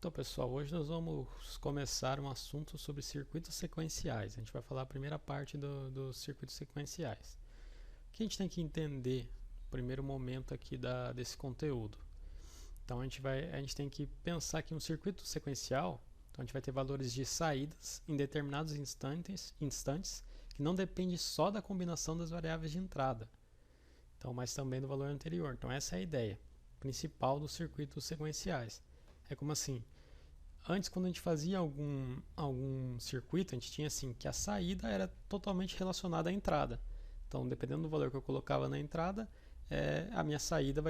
Então, pessoal, hoje nós vamos começar um assunto sobre circuitos sequenciais. A gente vai falar a primeira parte dos circuitos sequenciais. O que a gente tem que entender no primeiro momento aqui desse conteúdo? Então, a gente tem que pensar que um circuito sequencial, então a gente vai ter valores de saídas em determinados instantes que não depende só da combinação das variáveis de entrada, então, mas também do valor anterior. Então, essa é a ideia principal dos circuitos sequenciais. É como assim, antes, quando a gente fazia algum circuito, a gente tinha assim que a saída era totalmente relacionada à entrada. Então, dependendo do valor que eu colocava na entrada, a minha saída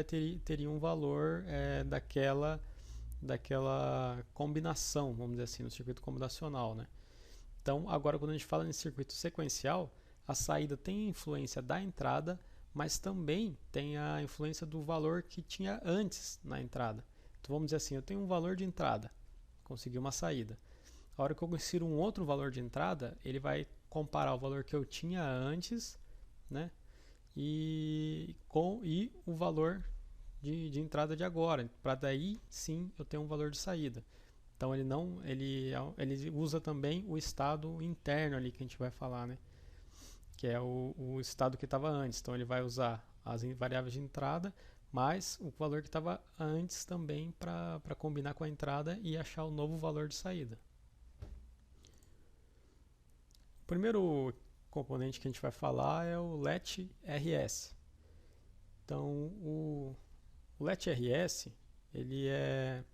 teria um valor daquela combinação, vamos dizer assim, no circuito combinacional, né? Então, agora quando a gente fala em circuito sequencial, a saída tem a influência da entrada, mas também tem a influência do valor que tinha antes na entrada. Então, vamos dizer assim, eu tenho um valor de entrada, consegui uma saída. A hora que eu insiro um outro valor de entrada, ele vai comparar o valor que eu tinha antes, né, e o valor de entrada de agora, para daí sim eu ter um valor de saída. Então ele usa também o estado interno ali que a gente vai falar, né, que é o estado que estava antes. Então ele vai usar as variáveis de entrada mais o valor que estava antes também para combinar com a entrada e achar o novo valor de saída. O primeiro componente que a gente vai falar é o LET-RS. Então o LET-RS ele é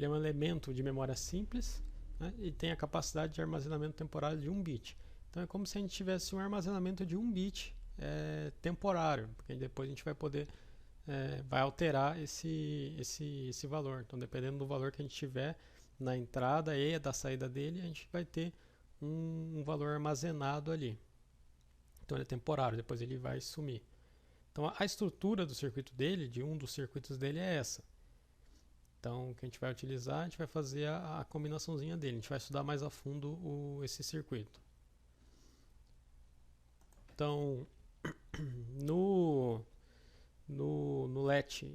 um elemento de memória simples, né, e tem a capacidade de armazenamento temporário de 1 bit. Então é como se a gente tivesse um armazenamento de 1 bit temporário, porque depois a gente vai poder vai alterar esse valor. Então, dependendo do valor que a gente tiver na entrada e da saída dele, a gente vai ter um valor armazenado ali. Então, ele é temporário, depois ele vai sumir. Então, a estrutura do circuito dele, de um dos circuitos dele, é essa. Então, o que a gente vai utilizar, a gente vai fazer a combinaçãozinha dele. A gente vai estudar mais a fundo esse circuito. Então, no LET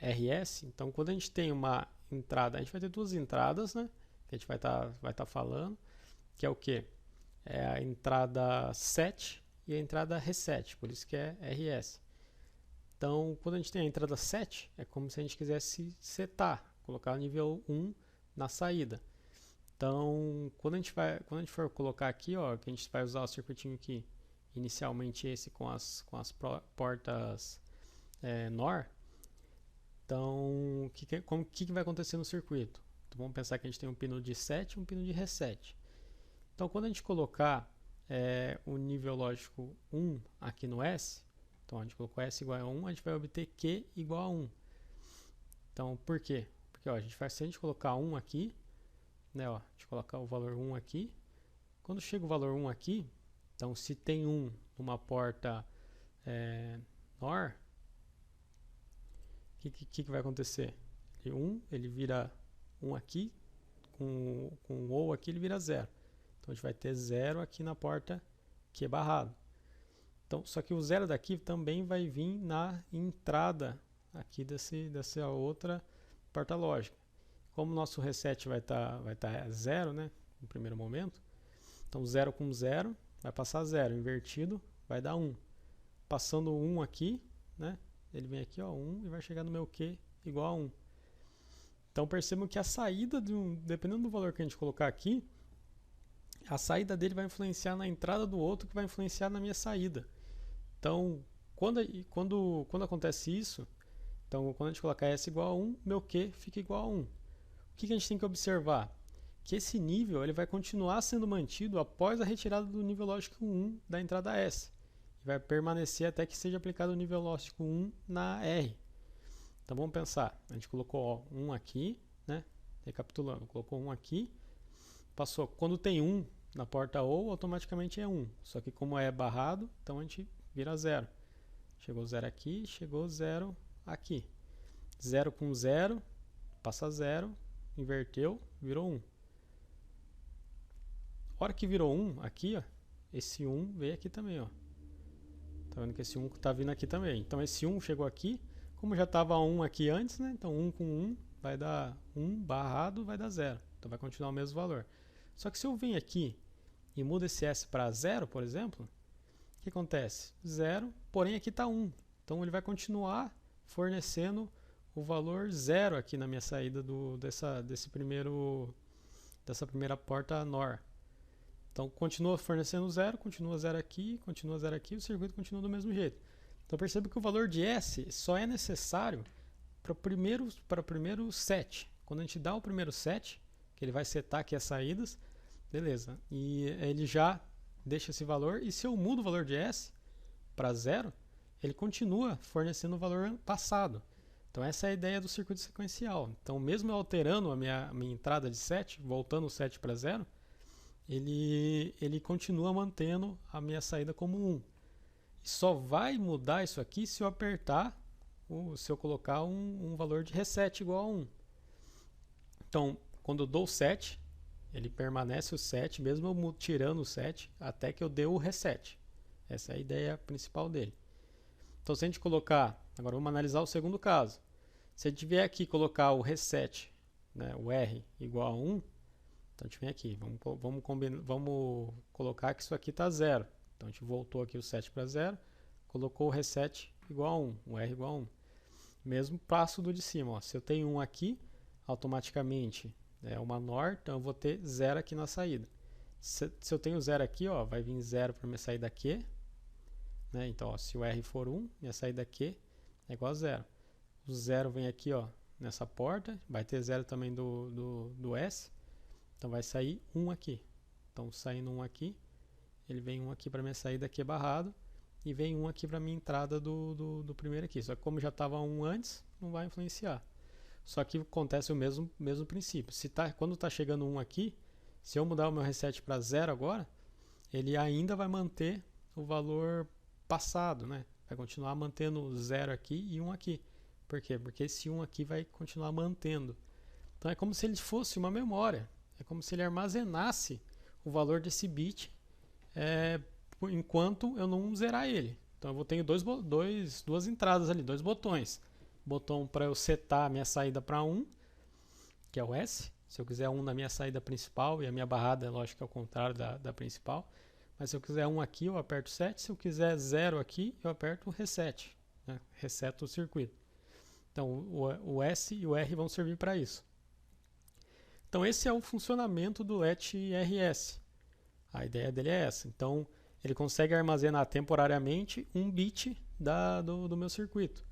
RS, então quando a gente tem uma entrada, a gente vai ter duas entradas, né, que a gente vai tá falando, que é o que? É a entrada set e a entrada reset, por isso que é RS. Então, quando a gente tem a entrada set, é como se a gente quisesse setar, colocar o nível 1 na saída. Então, quando a gente for colocar aqui, ó, que a gente vai usar o circuitinho aqui, inicialmente esse com as portas NOR. Então, o que vai acontecer no circuito? Então, vamos pensar que a gente tem um pino de set e um pino de reset. Então, quando a gente colocar o nível lógico 1 aqui no S, então a gente colocou S igual a 1, a gente vai obter Q igual a 1. Então, por quê? Porque ó, se a gente colocar 1 aqui, né, ó, a gente colocar o valor 1 aqui, quando chega o valor 1 aqui, então se tem 1 numa porta NOR, o que vai acontecer? Ele vira 1 aqui, com o OU aqui ele vira 0. Então a gente vai ter 0 aqui na porta Q barrado. Então, só que o 0 daqui também vai vir na entrada aqui dessa outra porta lógica. Como o nosso reset vai tá 0, né, no primeiro momento, então 0 com 0 vai passar 0, invertido vai dar 1. Passando 1 aqui, né, ele vem aqui, ó, 1 e vai chegar no meu Q igual a 1. Então percebam que a saída, dependendo do valor que a gente colocar aqui, a saída dele vai influenciar na entrada do outro, que vai influenciar na minha saída. Então, quando acontece isso, então quando a gente colocar S igual a 1, meu Q fica igual a 1. O que a gente tem que observar? Que esse nível ele vai continuar sendo mantido após a retirada do nível lógico 1 da entrada S. Vai permanecer até que seja aplicado o nível lógico 1 na R. Então vamos pensar, a gente colocou 1 aqui, né? Recapitulando, colocou 1 aqui, passou, quando tem 1 na porta OU, automaticamente é 1, só que como é barrado, então a gente vira 0. Chegou 0 aqui, chegou 0 aqui. 0 com 0, passa 0, inverteu, virou 1. A hora que virou 1 aqui, ó, esse 1 veio aqui também, ó. Tá vendo que esse 1 tá vindo aqui também. Então esse 1 chegou aqui, como já estava 1 aqui antes, né? Então 1 com 1 vai dar 1 barrado, vai dar 0. Então vai continuar o mesmo valor. Só que se eu venho aqui e mudo esse S para 0, por exemplo, o que acontece? 0, porém aqui está 1. Então ele vai continuar fornecendo o valor 0 aqui na minha saída dessa primeira porta NOR. Então continua fornecendo 0, continua 0 aqui, o circuito continua do mesmo jeito. Então perceba que o valor de S só é necessário para o primeiro set. Quando a gente dá o primeiro set, que ele vai setar aqui as saídas, beleza. E ele já deixa esse valor, e se eu mudo o valor de S para 0, ele continua fornecendo o valor passado. Então essa é a ideia do circuito sequencial. Então mesmo eu alterando a minha entrada de set, voltando o set para 0, ele continua mantendo a minha saída como 1. E só vai mudar isso aqui se eu apertar, se eu colocar um valor de reset igual a 1. Então, quando eu dou o set, ele permanece o set, mesmo eu tirando o set, até que eu dê o reset. Essa é a ideia principal dele. Então, se a gente colocar, agora vamos analisar o segundo caso. Se a gente vier aqui colocar o reset, né, o R igual a 1, então a gente vem aqui, vamos colocar que isso aqui está 0. Então a gente voltou aqui o set para 0, colocou o reset igual a 1, o R igual a 1. Mesmo passo do de cima, ó. Se eu tenho 1 aqui, automaticamente é uma NOR, então eu vou ter 0 aqui na saída. Se eu tenho 0 aqui, ó, vai vir 0 para minha saída Q. Né? Então, ó, se o R for 1, minha saída Q é igual a 0. O 0 vem aqui, ó, nessa porta, vai ter 0 também do S. Então vai sair 1 aqui. Então saindo 1 aqui, ele vem 1 aqui para minha saída Q barrado e vem 1 aqui para minha entrada do primeiro aqui. Só que como já estava 1 antes, não vai influenciar. Só que acontece o mesmo princípio. Quando está chegando 1 aqui, se eu mudar o meu reset para 0 agora, ele ainda vai manter o valor passado, né? Vai continuar mantendo 0 aqui e 1 aqui. Por quê? Porque esse 1 aqui vai continuar mantendo. Então é como se ele fosse uma memória. É como se ele armazenasse o valor desse bit enquanto eu não zerar ele. Então eu vou ter duas entradas ali, dois botões. Botão para eu setar a minha saída para 1, que é o S. Se eu quiser 1 na minha saída principal, e a minha barrada, lógico que é o contrário da principal. Mas se eu quiser 1 aqui, eu aperto 7. Se eu quiser 0 aqui, eu aperto reset. Né? Reseto o circuito. Então o S e o R vão servir para isso. Então esse é o funcionamento do LET RS. A ideia dele é essa. Então ele consegue armazenar temporariamente um bit do meu circuito.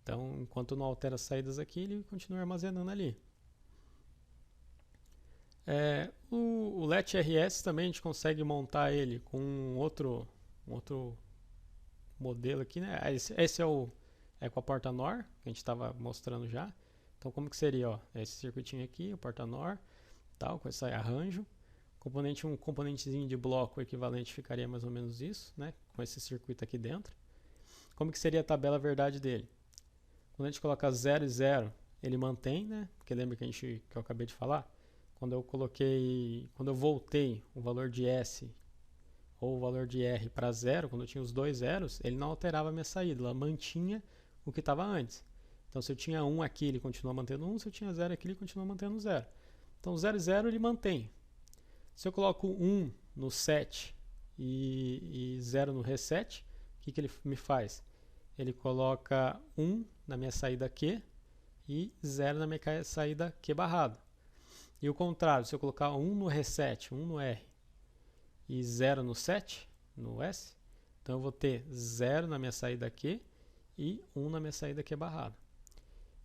Então enquanto não altera as saídas aqui, ele continua armazenando ali. O LET RS também a gente consegue montar ele com um outro modelo aqui, né? Esse é com a porta NOR, que a gente estava mostrando já. Então como que seria, ó, esse circuitinho aqui, a porta NOR, tal, com esse arranjo. Um componentezinho de bloco equivalente ficaria mais ou menos isso, né? Com esse circuito aqui dentro. Como que seria a tabela verdade dele? Quando a gente coloca 0 e 0, ele mantém, né? Porque lembra que eu acabei de falar? Quando eu voltei o valor de S ou o valor de R para 0, quando eu tinha os dois zeros, ele não alterava a minha saída, ela mantinha o que estava antes. Então se eu tinha 1 aqui, ele continua mantendo 1, se eu tinha 0 aqui, ele continua mantendo 0. Então 0 e 0 ele mantém. Se eu coloco 1 no set e 0 no reset, o que ele me faz? Ele coloca 1 na minha saída Q e 0 na minha saída Q barrado. E o contrário, se eu colocar 1 no reset, 1 no R e 0 no set, no S, então eu vou ter 0 na minha saída Q e 1 na minha saída Q barrado.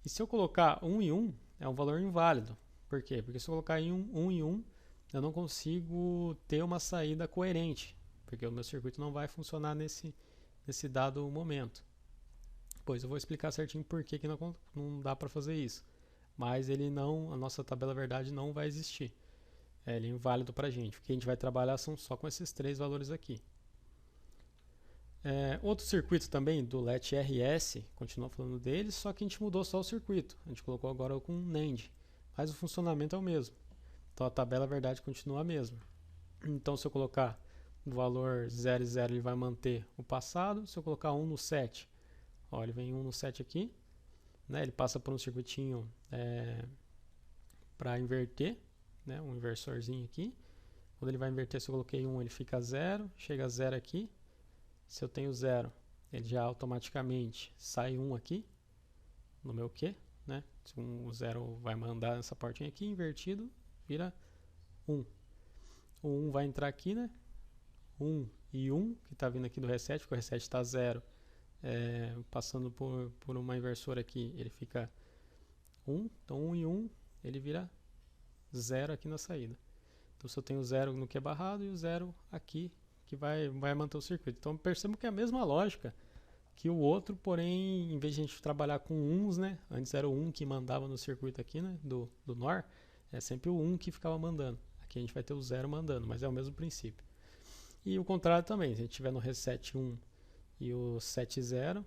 E se eu colocar 1 e 1, é um valor inválido. Por quê? Porque se eu colocar 1 e 1, eu não consigo ter uma saída coerente, porque o meu circuito não vai funcionar nesse dado momento. Pois eu vou explicar certinho por que não dá para fazer isso. Mas a nossa tabela verdade não vai existir. Ele é inválido para a gente. O que a gente vai trabalhar são só com esses três valores aqui. Outro circuito também do LET RS, continua falando dele, só que a gente mudou só o circuito. A gente colocou agora com NAND, mas o funcionamento é o mesmo. Então a tabela verdade continua a mesma. Então se eu colocar o valor 0 e 0, ele vai manter o passado. Se eu colocar 1 no set, ó, ele vem 1 no set aqui. né, ele passa por um circuitinho para inverter, né, um inversorzinho aqui. Quando ele vai inverter, se eu coloquei 1, ele fica 0, chega a 0 aqui. Se eu tenho 0, ele já automaticamente sai 1 aqui, no meu Q, né? O 0 vai mandar nessa portinha aqui, invertido, vira 1. O 1 vai entrar aqui, né? 1 e 1, que está vindo aqui do reset, porque o reset está 0, passando por uma inversora aqui, ele fica 1. Então 1 e 1, ele vira 0 aqui na saída. Então se eu tenho 0 no Q barrado e o 0 aqui, que vai manter o circuito. Então percebo que é a mesma lógica que o outro, porém, em vez de a gente trabalhar com uns, né? Antes era o 1 que mandava no circuito aqui, né? Do NOR, é sempre o 1 que ficava mandando. Aqui a gente vai ter o 0 mandando, mas é o mesmo princípio. E o contrário também, se a gente tiver no reset 1 e o set 0,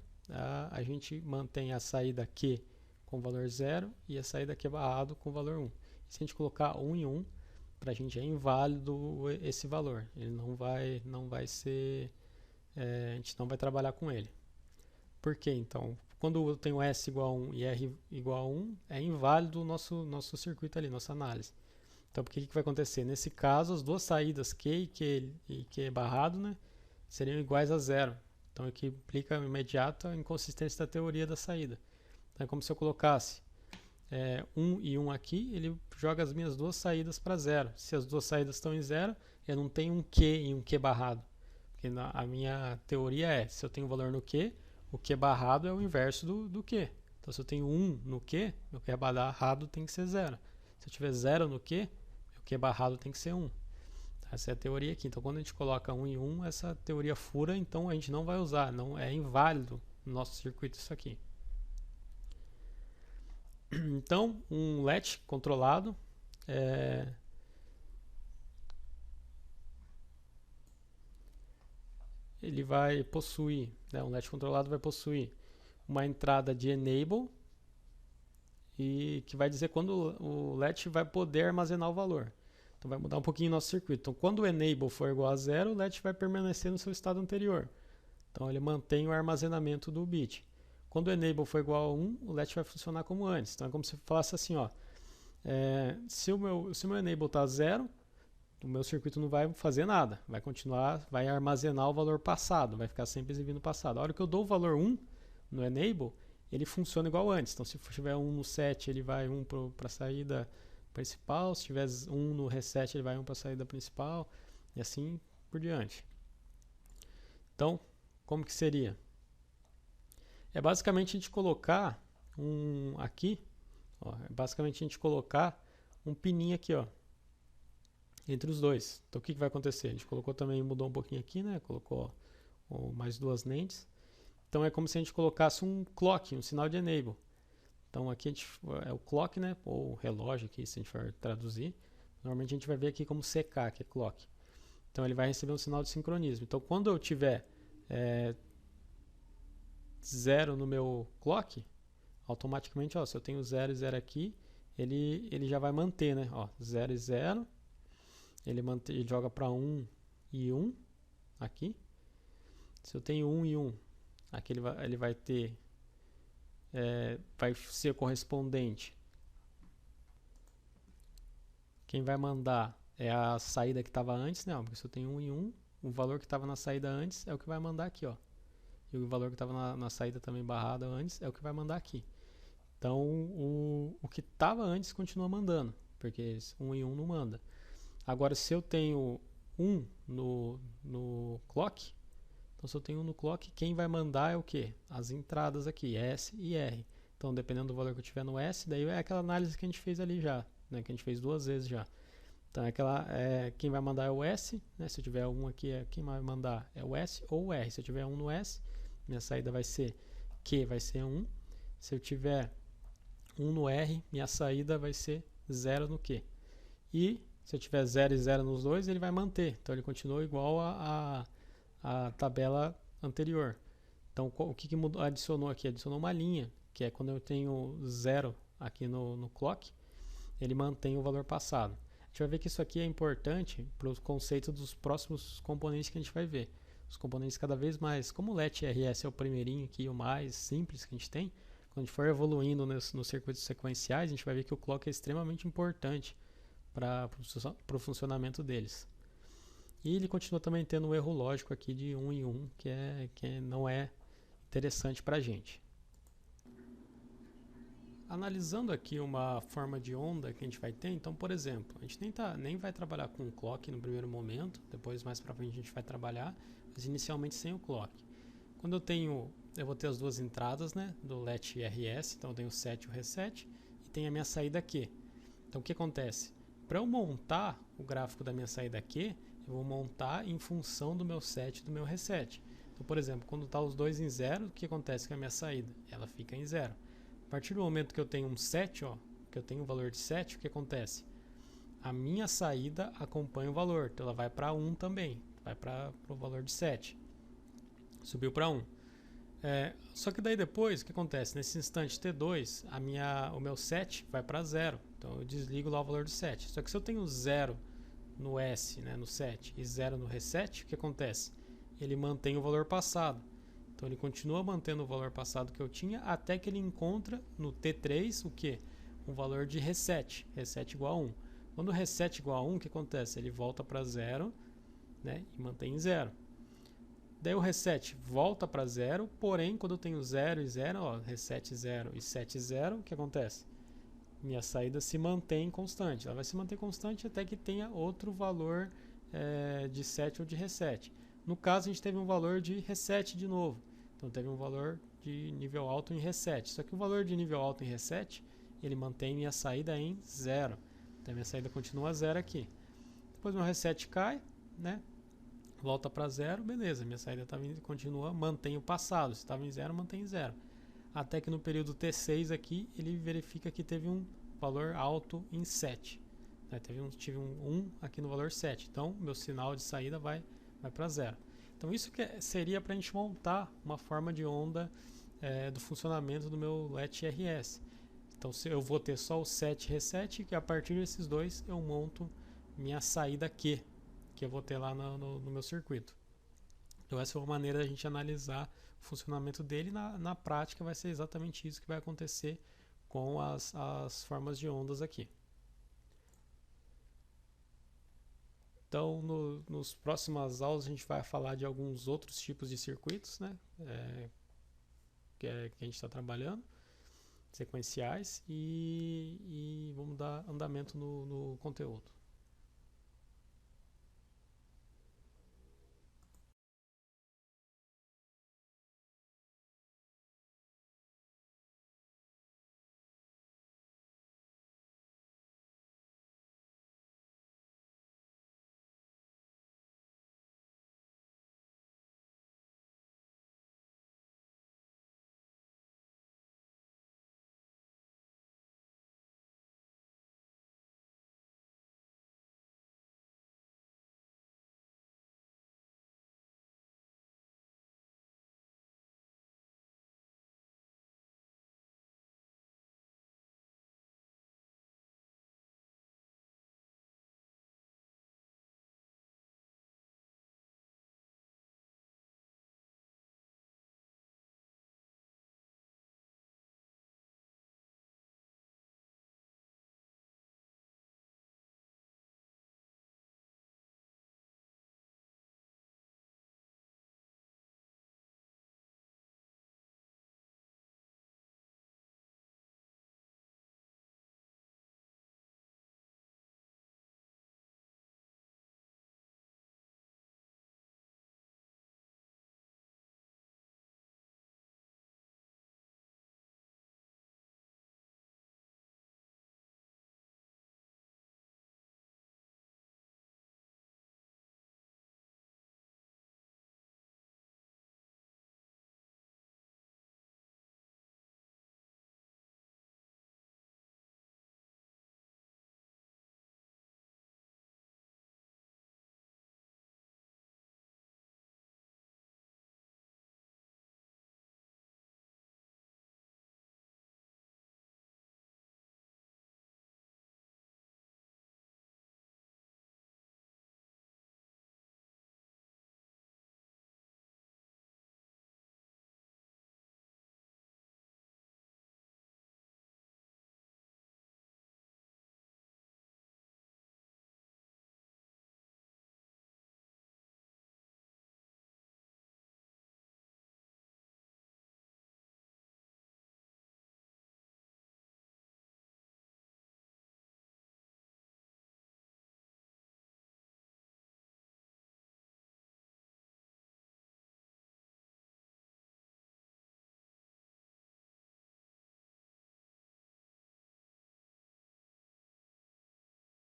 a gente mantém a saída Q com valor 0 e a saída Q barrado com valor 1. E se a gente colocar 1 e 1, para a gente é inválido esse valor. Ele não vai ser, a gente não vai trabalhar com ele. Por quê, então? Quando eu tenho S igual a 1 e R igual a 1, é inválido o nosso circuito ali, nossa análise. Então, o que vai acontecer? Nesse caso, as duas saídas Q e Q barrado, né, seriam iguais a 0. Então, aqui implica imediato a inconsistência da teoria da saída. Então, é como se eu colocasse 1 e 1 aqui, ele joga as minhas duas saídas para 0. Se as duas saídas estão em 0, eu não tenho um Q e um Q barrado. Porque a minha teoria se eu tenho um valor no Q, o Q barrado é o inverso do Q. Então, se eu tenho 1 no Q, meu Q barrado tem que ser 0. Se eu tiver 0 no Q, meu Q barrado tem que ser 1. Essa é a teoria aqui. Então, quando a gente coloca 1 em 1, essa teoria fura, então a gente não vai usar. Não é inválido no nosso circuito isso aqui. Então, um latch controlado ele vai possuir, né, um latch controlado vai possuir uma entrada de enable e que vai dizer quando o latch vai poder armazenar o valor. Então vai mudar um pouquinho o nosso circuito. Então quando o enable for igual a 0, o latch vai permanecer no seu estado anterior. Então ele mantém o armazenamento do bit. Quando o enable for igual a 1, o latch vai funcionar como antes. Então é como se falasse assim, ó, se o meu enable está 0, o meu circuito não vai fazer nada, vai continuar, vai armazenar o valor passado, vai ficar sempre exibindo o passado. A hora que eu dou o valor 1 no enable, ele funciona igual antes. Então se tiver 1 no set, ele vai 1 para a saída principal, se tiver 1 no reset, ele vai 1 para a saída principal, e assim por diante. Então, como que seria? É basicamente a gente colocar basicamente a gente colocar um pininho aqui, ó, entre os dois. Então o que vai acontecer? A gente colocou também, mudou um pouquinho aqui, né? Colocou mais duas lentes. Então é como se a gente colocasse um clock, um sinal de enable. Então aqui é o clock, né? Ou relógio aqui, se a gente for traduzir. Normalmente a gente vai ver aqui como CK, que é clock. Então ele vai receber um sinal de sincronismo. Então quando eu tiver 0 no meu clock, automaticamente, ó, se eu tenho 0 e 0 aqui, ele já vai manter, né? Ó, 0 e 0. Ele joga para 1 e 1 aqui. Se eu tenho 1 e 1, aqui ele vai ter, vai ser correspondente. Quem vai mandar é a saída que estava antes, né? Porque se eu tenho 1 e 1, o valor que estava na saída antes é o que vai mandar aqui, ó. E o valor que estava na saída também barrada antes é o que vai mandar aqui. Então, o que estava antes continua mandando, porque 1 e 1 não manda. Agora, se eu tenho 1 no clock, então se eu tenho 1 no clock, quem vai mandar é o quê? As entradas aqui, S e R. Então, dependendo do valor que eu tiver no S, daí é aquela análise que a gente fez ali já, né? Que a gente fez 2 vezes já. Então, quem vai mandar é o S, né? Se eu tiver 1 aqui, quem vai mandar é o S ou o R. Se eu tiver 1 no S, minha saída vai ser Q, vai ser 1. Se eu tiver 1 no R, minha saída vai ser 0 no Q. E se eu tiver 0 e 0 nos dois, ele vai manter. Então ele continua igual a tabela anterior. Então o que adicionou aqui? Adicionou uma linha, que é quando eu tenho 0 aqui no clock, ele mantém o valor passado. A gente vai ver que isso aqui é importante para os conceitos dos próximos componentes que a gente vai ver. Os componentes cada vez mais, como o LET RS é o primeirinho aqui, o mais simples que a gente tem, Quando a gente for evoluindo nos circuitos sequenciais, a gente vai ver que o clock é extremamente importante para o funcionamento deles. E ele continua também tendo um erro lógico aqui de 1 em 1, que não é interessante para a gente. Analisando aqui uma forma de onda que a gente vai ter, então, por exemplo, a gente nem vai trabalhar com o clock no primeiro momento, depois mais para frente a gente vai trabalhar, mas inicialmente sem o clock. Quando eu vou ter as duas entradas, né, do let RS, então eu tenho o set e o reset, e tem a minha saída Q. Então o que acontece? Para eu montar o gráfico da minha saída Q, eu vou montar em função do meu set e do meu reset. Então, por exemplo, quando está os dois em 0, o que acontece com a minha saída? Ela fica em 0. A partir do momento que eu tenho um set, que eu tenho um valor de 7, o que acontece? A minha saída acompanha o valor, então ela vai para 1 também, vai para o valor de 7. Subiu para 1. Só que daí depois, o que acontece? Nesse instante T2, o meu set vai para 0, então eu desligo lá o valor de 7. Só que se eu tenho 0 no S, né, no set, e 0 no reset, o que acontece? Ele mantém o valor passado. Então ele continua mantendo o valor passado que eu tinha até que ele encontra no T3 o que? Um valor de reset. Reset igual a 1. Quando o reset igual a 1, o que acontece? Ele volta para 0, né, e mantém 0. Daí o reset volta para 0, porém quando eu tenho 0 e 0, reset 0 e set 0, o que acontece? Minha saída se mantém constante. Ela vai se manter constante até que tenha outro valor de set ou de reset. No caso, a gente teve um valor de reset de novo. Então teve um valor de nível alto em reset. Só que o valor de nível alto em reset, ele mantém minha saída em 0. Então minha saída continua 0 aqui. Depois meu reset cai, né? Volta para 0, beleza. Minha saída continua, mantém o passado. Se estava em 0, mantém em 0. Até que no período T6 aqui, ele verifica que teve um valor alto em 7. Né? Tive um 1 aqui no valor 7. Então meu sinal de saída vai para 0. Então isso seria para a gente montar uma forma de onda do funcionamento do meu let RS. Então se eu vou ter só o set e reset, que a partir desses dois eu monto minha saída Q, que eu vou ter lá no meu circuito. Então essa é uma maneira da gente analisar o funcionamento dele. Na prática vai ser exatamente isso que vai acontecer com as formas de ondas aqui. Então, nos próximas aulas a gente vai falar de alguns outros tipos de circuitos, né, que a gente está trabalhando, sequenciais, e vamos dar andamento no conteúdo.